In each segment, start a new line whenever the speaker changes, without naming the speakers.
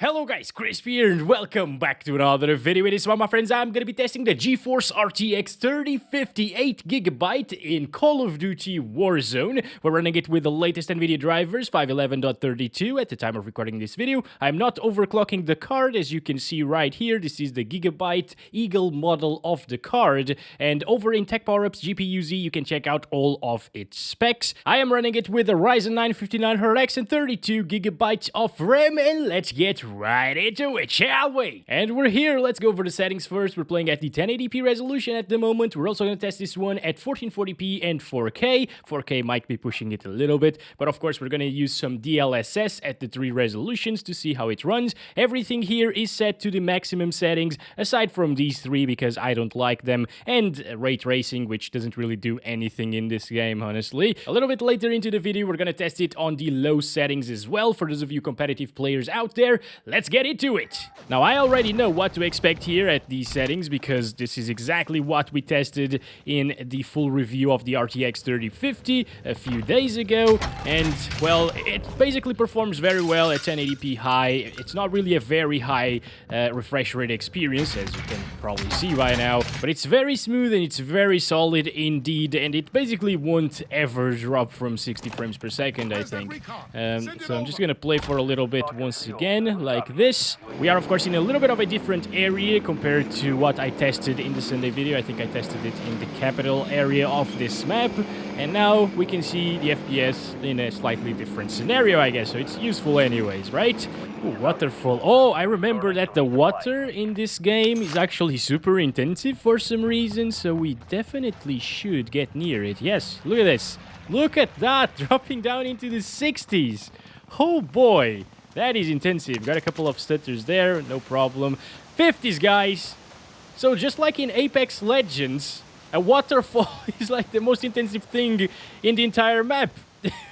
Hello guys, Chris here and welcome back to another video. In this one, my friends, I'm gonna be testing the GeForce RTX 3050 8GB in Call of Duty Warzone. We're running it with the latest Nvidia drivers, 511.32 at the time of recording this video. I'm not overclocking the card, as you can see right here. This is the Gigabyte Eagle model of the card, and over in Tech Power Ups GPU-Z, you can check out all of its specs. I am running it with a Ryzen 9 5900X and 32GB of RAM, and let's get right into it, shall we? And we're here. Let's go over the settings first. We're playing at the 1080p resolution at the moment. We're also going to test this one at 1440p and 4K. 4K might be pushing it a little bit, but of course we're going to use some DLSS at the 3 resolutions to see how it runs. Everything here is set to the maximum settings, aside from these 3 because I don't like them, and ray tracing, which doesn't really do anything in this game, honestly. A little bit later into the video, we're going to test it on the low settings as well, for those of you competitive players out there. Let's get into it. Now, I already know what to expect here at these settings because this is exactly what we tested in the full review of the RTX 3050 a few days ago, and well, it basically performs very well at 1080p high. It's not really a very high refresh rate experience, as you can probably see right now, but it's very smooth and it's very solid indeed, and it basically won't ever drop from 60 frames per second, I think. So I'm just gonna play for a little bit once again, like this. We are, of course, in a little bit of a different area compared to what I tested in the Sunday video. I think I tested it in the capital area of this map, and now we can see the FPS in a slightly different scenario, I guess, so it's useful anyways, right? Ooh, waterfall. Oh, I remember that the water in this game is actually super intensive for some reason, so we definitely should get near it. Yes, look at this. Look at that, dropping down into the 60s. Oh boy. That is intensive. Got a couple of stutters there, no problem. 50s, guys. So just like in Apex Legends, a waterfall is like the most intensive thing in the entire map,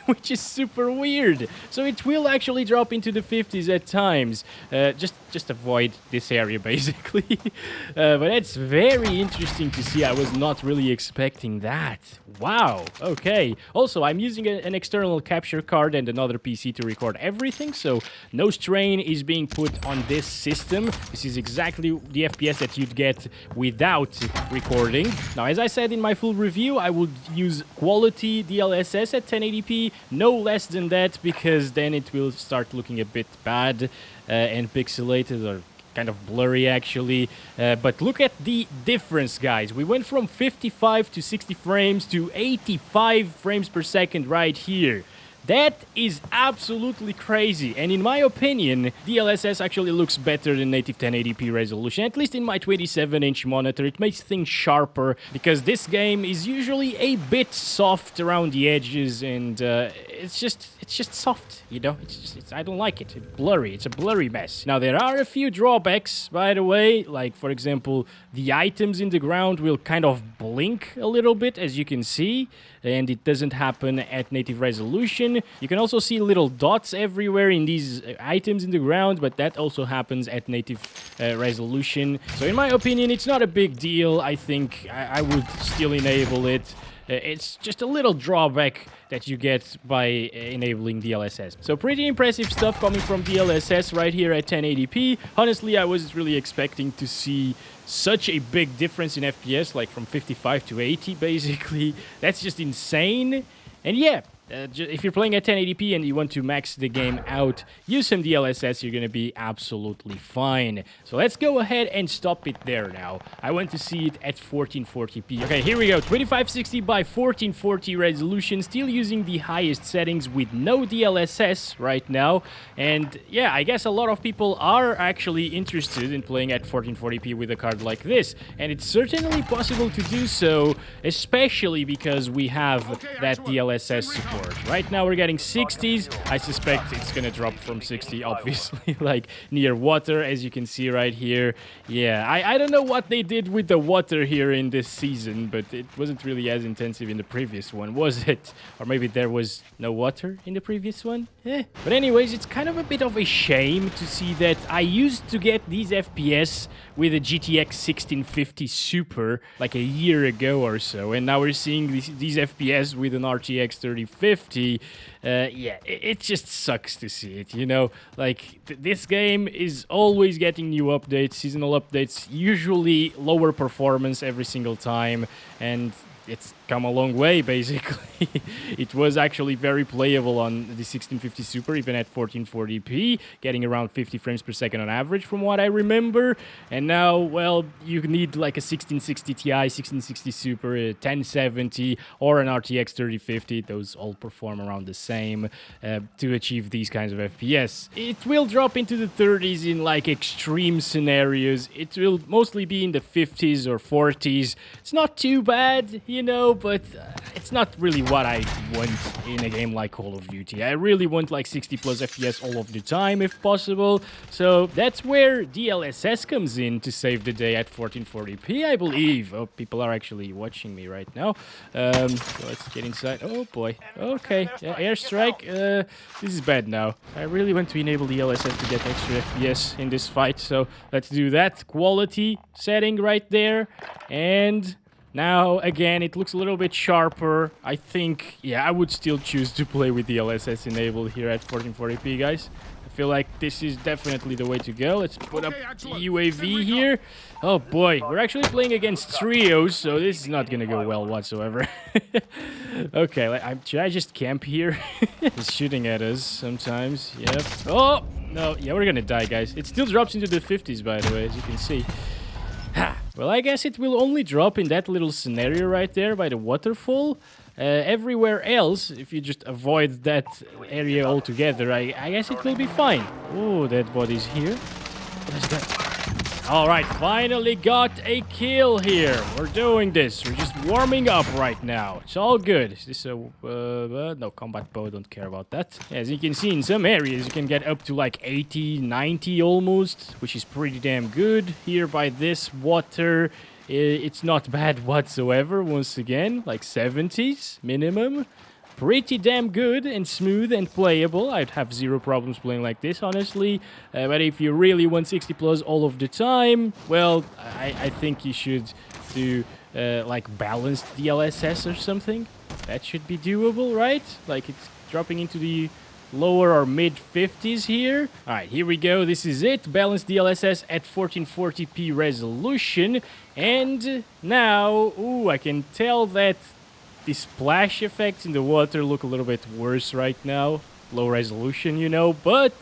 which is super weird. So it will actually drop into the 50s at times. Just avoid this area, basically. But it's very interesting to see. I was not really expecting that. Wow. Okay. Also, I'm using an external capture card and another PC to record everything, so no strain is being put on this system. This is exactly the FPS that you'd get without recording. Now, as I said in my full review, I would use quality DLSS at 1080p, no less than that, because then it will start looking a bit bad and pixelated, or kind of blurry actually. But look at the difference, guys. We went from 55 to 60 frames to 85 frames per second right here. That is absolutely crazy, and in my opinion, DLSS actually looks better than native 1080p resolution, at least in my 27-inch monitor. It makes things sharper, because this game is usually a bit soft around the edges, and it's just soft, you know? I don't like it. It's blurry. It's a blurry mess. Now, there are a few drawbacks, by the way, like, for example, the items in the ground will kind of blink a little bit, as you can see, and it doesn't happen at native resolution. You can also see little dots everywhere in these items in the ground, but that also happens at native resolution. So in my opinion, it's not a big deal. I think I would still enable it. It's just a little drawback that you get by enabling DLSS. So pretty impressive stuff coming from DLSS right here at 1080p. Honestly, I wasn't really expecting to see such a big difference in FPS, like from 55 to 80 basically. That's just insane. And yeah, if you're playing at 1080p and you want to max the game out, use some DLSS, you're going to be absolutely fine. So let's go ahead and stop it there now. I want to see it at 1440p. Okay, here we go. 2560 by 1440 resolution, still using the highest settings with no DLSS right now. And yeah, I guess a lot of people are actually interested in playing at 1440p with a card like this. And it's certainly possible to do so, especially because we have that DLSS support. Right now we're getting 60s. I suspect it's gonna drop from 60, obviously, like near water, as you can see right here. Yeah, I don't know what they did with the water here in this season, but it wasn't really as intensive in the previous one, was it? Or maybe there was no water in the previous one? But anyways, it's kind of a bit of a shame to see that I used to get these FPS with a GTX 1650 Super like a year ago or so, and now we're seeing these FPS with an RTX 3050. 3050. Yeah, it just sucks to see it, you know? Like, this game is always getting new updates, seasonal updates, usually lower performance every single time, and it's come a long way, basically. It was actually very playable on the 1650 Super, even at 1440p, getting around 50 frames per second on average, from what I remember. And now, well, you need like a 1660 Ti, 1660 Super, a 1070, or an RTX 3050. Those all perform around the same to achieve these kinds of FPS. It will drop into the 30s in like extreme scenarios. It will mostly be in the 50s or 40s. It's not too bad, you know, but it's not really what I want in a game like Call of Duty. I really want like 60 plus FPS all of the time if possible. So that's where DLSS comes in to save the day at 1440p, I believe. Oh, people are actually watching me right now. So let's get inside. Oh boy. Okay. Yeah, airstrike. This is bad now. I really want to enable DLSS to get extra FPS in this fight. So let's do that. Quality setting right there. And now, again, it looks a little bit sharper. I think, yeah, I would still choose to play with DLSS enabled here at 1440p, guys. I feel like this is definitely the way to go. Let's put up the UAV here. Oh boy, we're actually playing against trios, so this is not gonna go well whatsoever. Okay, should I just camp here? He's shooting at us sometimes. Yep. Oh, no, yeah, we're gonna die, guys. It still drops into the 50s, by the way, as you can see. Well, I guess it will only drop in that little scenario right there by the waterfall. Everywhere else, if you just avoid that area altogether, I guess it will be fine. Oh, dead body's here. What is that? Alright, finally got a kill here. We're doing this. We're just warming up right now. It's all good. Is this a... no, combat bow. Don't care about that. As you can see, in some areas, you can get up to like 80, 90 almost, which is pretty damn good. Here by this water, it's not bad whatsoever. Once again, like 70s minimum. Pretty damn good and smooth and playable. I'd have zero problems playing like this, honestly. But if you really want 60 plus all of the time, well, I think you should do like balanced DLSS or something. That should be doable, right? Like it's dropping into the lower or mid 50s here. All right, here we go. This is it. Balanced DLSS at 1440p resolution. And now, ooh, I can tell that the splash effects in the water look a little bit worse right now. Low resolution, you know, but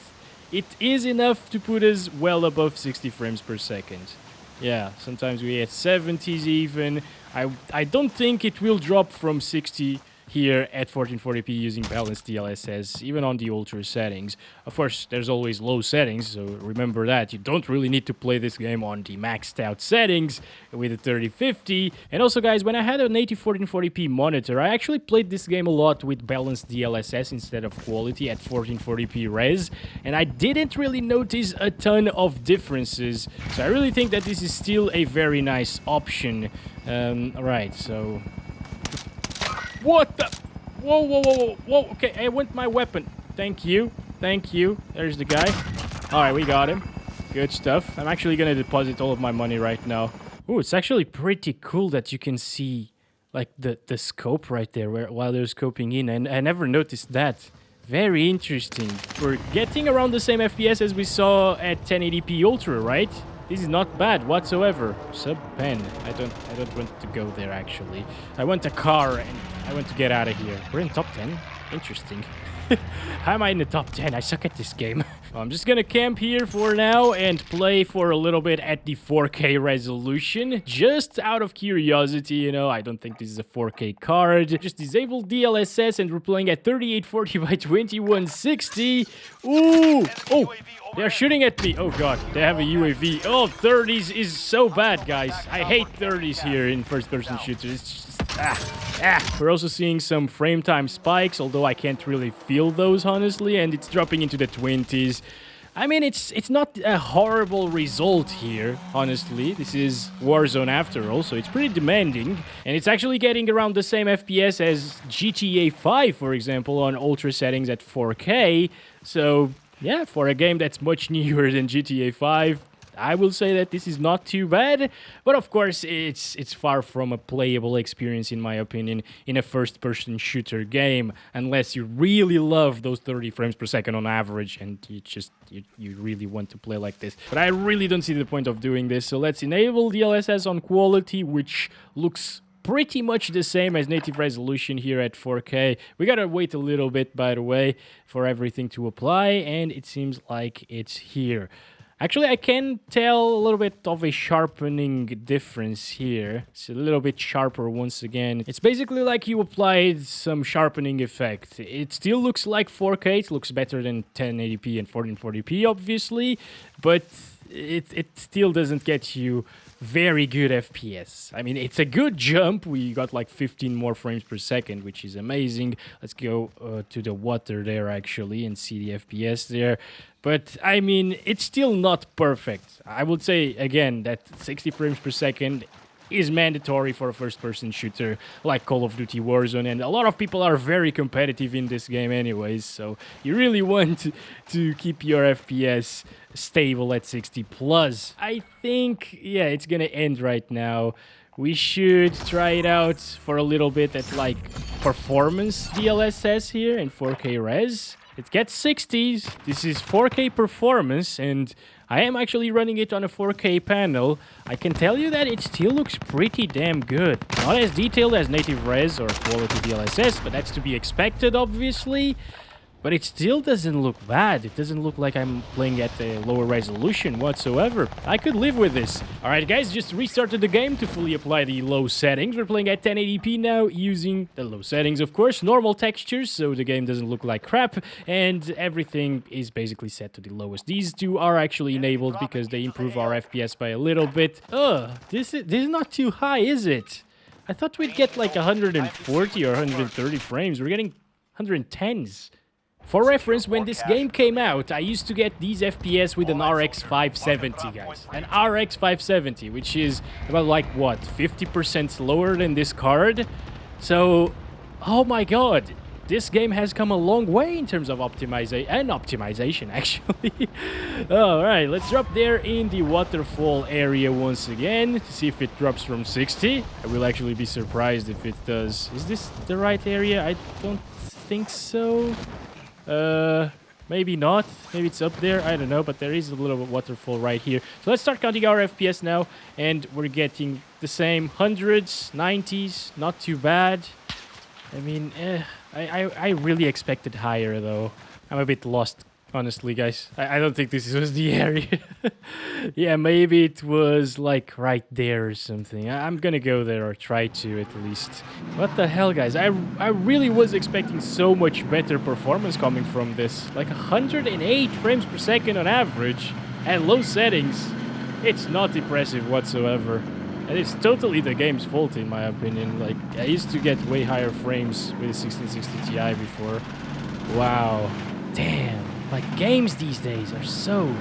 it is enough to put us well above 60 frames per second. Yeah, sometimes we hit 70s even. I don't think it will drop from 60 here at 1440p using balanced DLSS, even on the ultra settings. Of course, there's always low settings, so remember that. You don't really need to play this game on the maxed out settings with a 3050. And also, guys, when I had an 1440p monitor, I actually played this game a lot with balanced DLSS instead of quality at 1440p res, and I didn't really notice a ton of differences. So I really think that this is still a very nice option. Alright, so... What the? Whoa, whoa, whoa, whoa, whoa. Okay, I want my weapon. Thank you. Thank you. There's the guy. Alright, we got him. Good stuff. I'm actually gonna deposit all of my money right now. Ooh, it's actually pretty cool that you can see, like, the scope right there while they're scoping in. And I never noticed that. Very interesting. We're getting around the same FPS as we saw at 1080p Ultra, right? This is not bad whatsoever. Sub-pen. I don't want to go there, actually. I want a car, and I want to get out of here. We're in top 10? Interesting. How am I in the top 10? I suck at this game. I'm just gonna camp here for now and play for a little bit at the 4K resolution. Just out of curiosity, you know, I don't think this is a 4K card. Just disable DLSS and we're playing at 3840 by 2160. Ooh! Oh! They're shooting at me. Oh god, they have a UAV. Oh, 30s is so bad, guys. I hate 30s here in first-person shooters. It's just... We're also seeing some frame time spikes, although I can't really feel those, honestly, and it's dropping into the 20s. I mean, it's not a horrible result here, honestly. This is Warzone after all, so it's pretty demanding. And it's actually getting around the same FPS as GTA 5, for example, on ultra settings at 4K. So... yeah, for a game that's much newer than GTA 5, I will say that this is not too bad, but of course it's far from a playable experience in my opinion in a first-person shooter game, unless you really love those 30 frames per second on average and you really want to play like this. But I really don't see the point of doing this, so let's enable DLSS on quality, which looks pretty much the same as native resolution here at 4K. We gotta wait a little bit, by the way, for everything to apply, and it seems like it's here. Actually, I can tell a little bit of a sharpening difference here. It's a little bit sharper once again. It's basically like you applied some sharpening effect. It still looks like 4K. It looks better than 1080p and 1440p, obviously, but it still doesn't get you very good FPS. I mean, it's a good jump. We got like 15 more frames per second, which is amazing. Let's go to the water there, actually, and see the FPS there. But, I mean, it's still not perfect. I would say, again, that 60 frames per second is mandatory for a first-person shooter like Call of Duty Warzone, and a lot of people are very competitive in this game anyways, so you really want to keep your FPS stable at 60 plus. I think, yeah, it's gonna end right now. We should try it out for a little bit at like performance DLSS here in 4K res. It gets 60s. This is 4K performance, and I am actually running it on a 4K panel. I can tell you that it still looks pretty damn good. Not as detailed as native res or quality DLSS, but that's to be expected, obviously. But it still doesn't look bad. It doesn't look like I'm playing at a lower resolution whatsoever. I could live with this. Alright guys, just restarted the game to fully apply the low settings. We're playing at 1080p now, using the low settings, of course. Normal textures, so the game doesn't look like crap. And everything is basically set to the lowest. These two are actually enabled because they improve our FPS by a little bit. This is not too high, is it? I thought we'd get like 140 or 130 frames. We're getting 110s. For reference, when this game came out, I used to get these FPS with an RX 570, guys. An RX 570, which is about like, what, 50% lower than this card? So, oh my god, this game has come a long way in terms of optimization, actually. Alright, let's drop there in the waterfall area once again to see if it drops from 60. I will actually be surprised if it does. Is this the right area? I don't think so. Maybe not. Maybe it's up there. I don't know, but there is a little waterfall right here. So let's start counting our FPS now, and we're getting the same 100s, 90s, not too bad. I mean, I really expected higher, though. I'm a bit lost, honestly, guys. I don't think this was the area. Yeah, maybe it was, like, right there or something. I'm gonna go there, or try to, at least. What the hell, guys? I really was expecting so much better performance coming from this. Like, 108 frames per second on average, at low settings. It's not impressive whatsoever. And it's totally the game's fault, in my opinion. Like, I used to get way higher frames with a 1660 Ti before. Wow. Damn. Like, games these days are so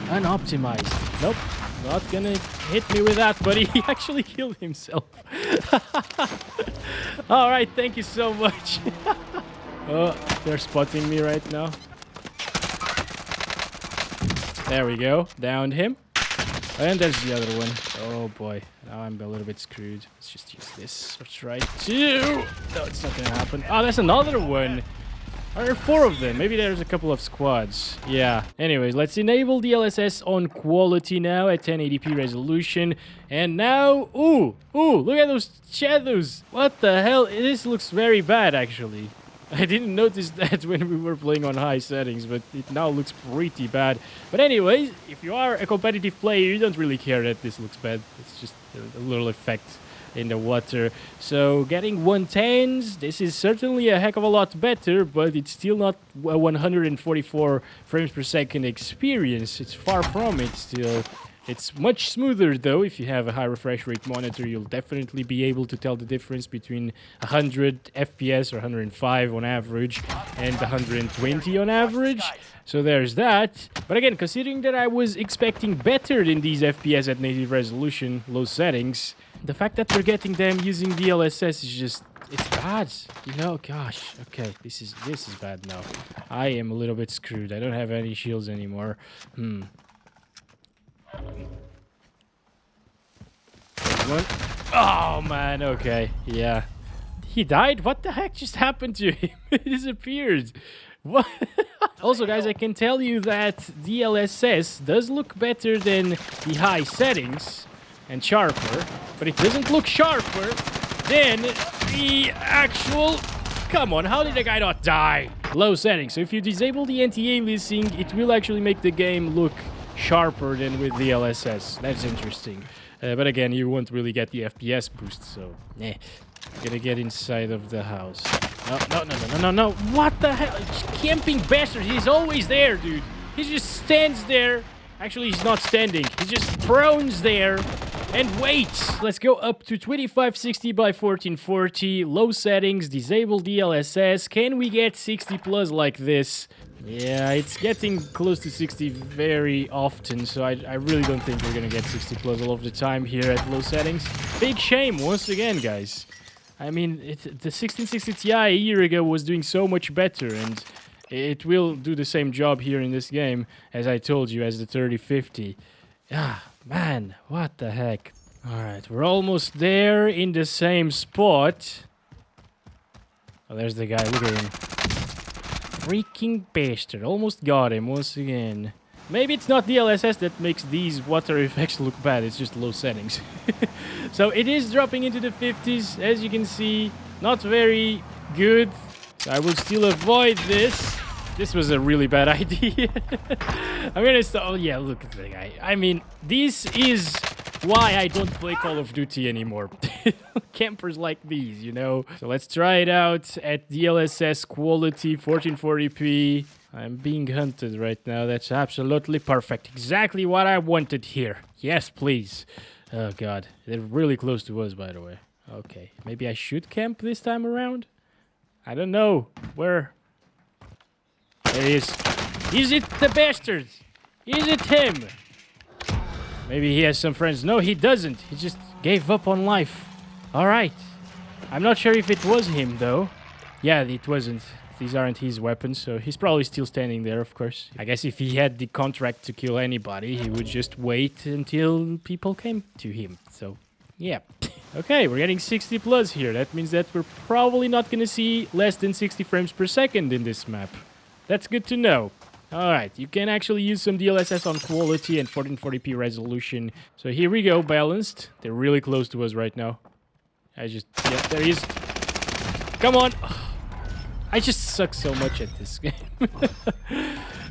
unoptimized. Nope, not gonna hit me with that, but he actually killed himself. Alright, thank you so much. Oh, they're spotting me right now. There we go, downed him. And there's the other one. Oh boy, now I'm a little bit screwed. Let's just use this. Let's try to... No, it's not gonna happen. Oh, there's another one. Are there 4 of them? Maybe there's a couple of squads. Yeah. Anyways, let's enable DLSS on quality now at 1080p resolution. And now... Ooh! Look at those shadows! What the hell? This looks very bad, actually. I didn't notice that when we were playing on high settings, but it now looks pretty bad. But anyways, if you are a competitive player, you don't really care that this looks bad. It's just a little effect in the water. So getting 110s, this is certainly a heck of a lot better, but it's still not a 144 frames per second experience. It's far from it still. It's much smoother though. If you have a high refresh rate monitor, you'll definitely be able to tell the difference between 100 FPS or 105 on average and 120 on average. So there's that. But again, considering that I was expecting better than these FPS at native resolution, low settings, the fact that we're getting them using DLSS is just, it's bad. You know, gosh. Okay, this is bad now. I am a little bit screwed. I don't have any shields anymore. one. Oh, man. Okay. Yeah. He died? What the heck just happened to him? He disappeared. What? Also, guys, I can tell you that DLSS does look better than the high settings and sharper, but it doesn't look sharper than the actual... Come on, how did the guy not die? Low settings. So if you disable the anti-aliasing, it will actually make the game look sharper than with DLSS. That's interesting. But again, you won't really get the FPS boost, so... Gotta get inside of the house. No. What the hell? Camping bastard. He's always there, dude. He just stands there. Actually, he's not standing. He just prones there and waits. Let's go up to 2560 by 1440. Low settings. Disable DLSS. Can we get 60 plus like this? Yeah, it's getting close to 60 very often, so I really don't think we're gonna get 60 plus all of the time here at low settings. Big shame once again, guys. I mean, the 1660 Ti a year ago was doing so much better, and it will do the same job here in this game, as I told you, as the 3050. Ah, man, what the heck. Alright, we're almost there in the same spot. Oh, there's the guy, look at him. Freaking bastard, almost got him once again. Maybe it's not DLSS that makes these water effects look bad, it's just low settings. So it is dropping into the 50s, as you can see. Not very good. So I will still avoid this. This was a really bad idea. I'm gonna stop. Oh yeah, look at the guy. I mean, this is why I don't play Call of Duty anymore. Campers like these, you know. So let's try it out at DLSS Quality 1440p. I'm being hunted right now. That's absolutely perfect. Exactly what I wanted here. Yes, please. Oh, God. They're really close to us, by the way. Okay. Maybe I should camp this time around? I don't know. Where? There he is. Is it the bastard? Is it him? Maybe he has some friends. No, he doesn't. He just gave up on life. All right. I'm not sure if it was him, though. Yeah, it wasn't. These aren't his weapons, so he's probably still standing there, of course. I guess if he had the contract to kill anybody, he would just wait until people came to him. So, yeah. Okay, we're getting 60 plus here. That means that we're probably not going to see less than 60 frames per second in this map. That's good to know. Alright, you can actually use some DLSS on quality and 1440p resolution. So here we go, balanced. They're really close to us right now. Yeah, there he is. Come on. I just suck so much at this game.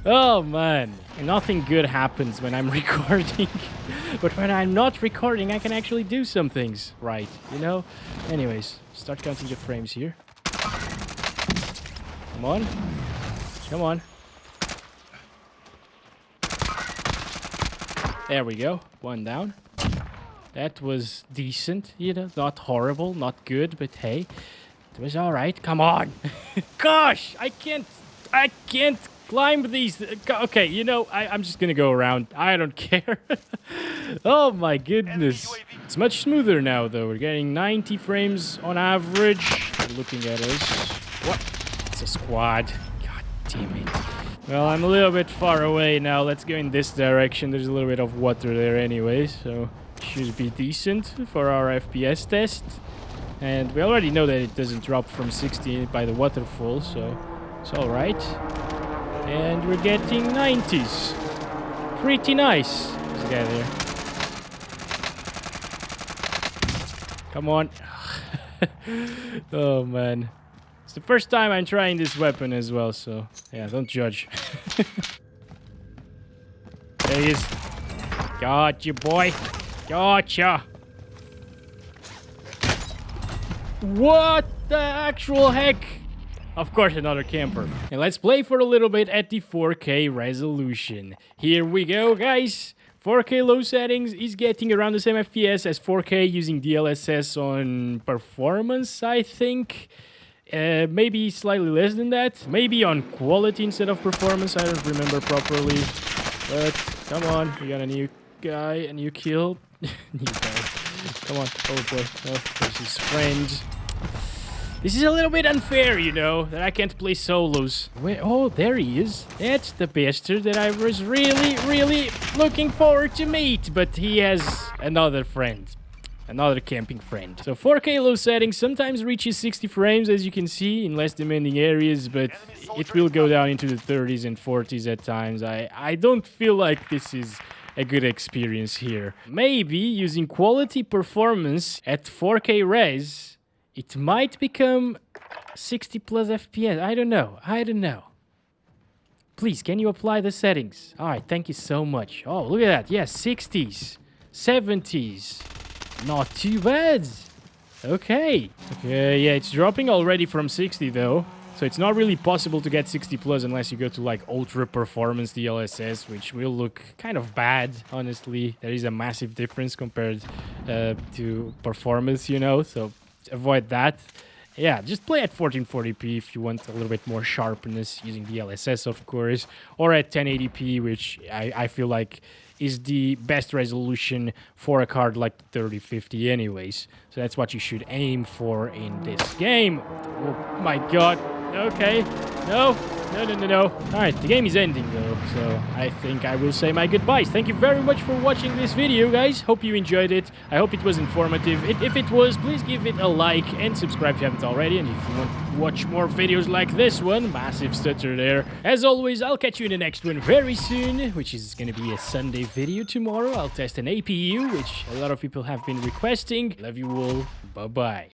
Oh, man. And nothing good happens when I'm recording. But when I'm not recording, I can actually do some things right, you know? Anyways, start counting the frames here. Come on. Come on. There we go. One down. That was decent, you know? Not horrible, not good, but hey. It was alright. Come on. Gosh, I can't climb these. Okay, you know, I'm just gonna go around. I don't care. Oh my goodness. It's much smoother now, though. We're getting 90 frames on average. They're looking at us. What? It's a squad. God damn it. Well, I'm a little bit far away now. Let's go in this direction. There's a little bit of water there anyway, so should be decent for our FPS test. And we already know that it doesn't drop from 60 by the waterfall, so it's alright. And we're getting 90s. Pretty nice. Let's get there. Come on. Oh, man. It's the first time I'm trying this weapon as well, so yeah, don't judge. There he is. Gotcha, boy. Gotcha. What the actual heck? Of course, another camper. And let's play for a little bit at the 4K resolution. Here we go, guys. 4K low settings is getting around the same FPS as 4K using DLSS on performance, I think. Maybe slightly less than that. Maybe on quality instead of performance. I don't remember properly. But come on, we got a new guy, a new kill. New guy. Come on. Oh boy. Oh, there's his friend. This is a little bit unfair, you know, that I can't play solos. Wait, oh, there he is. That's the bastard that I was really looking forward to meet. But he has another friend. Another camping friend. So 4K low settings sometimes reaches 60 frames, as you can see, in less demanding areas, but it will go down into the 30s and 40s at times. I don't feel like this is a good experience here. Maybe using quality performance at 4K res, it might become 60 plus FPS. I don't know. Please, can you apply the settings? All right, thank you so much. Oh, look at that. Yeah, 60s, 70s. Not too bad. Okay, yeah, it's dropping already from 60 though. So it's not really possible to get 60 plus unless you go to like ultra performance DLSS, which will look kind of bad, honestly. There is a massive difference compared to performance, you know, so avoid that. Yeah, just play at 1440p if you want a little bit more sharpness using DLSS, of course, or at 1080p, which I feel like is the best resolution for a card like the 3050 anyways. So that's what you should aim for in this game. Oh my god. Okay. No. Alright, the game is ending though, so I think I will say my goodbyes. Thank you very much for watching this video, guys. Hope you enjoyed it. I hope it was informative. If it was, please give it a like and subscribe if you haven't already. And if you want to watch more videos like this one, massive stutter there. As always, I'll catch you in the next one very soon, which is going to be a Sunday video tomorrow. I'll test an APU, which a lot of people have been requesting. Love you all. Bye-bye.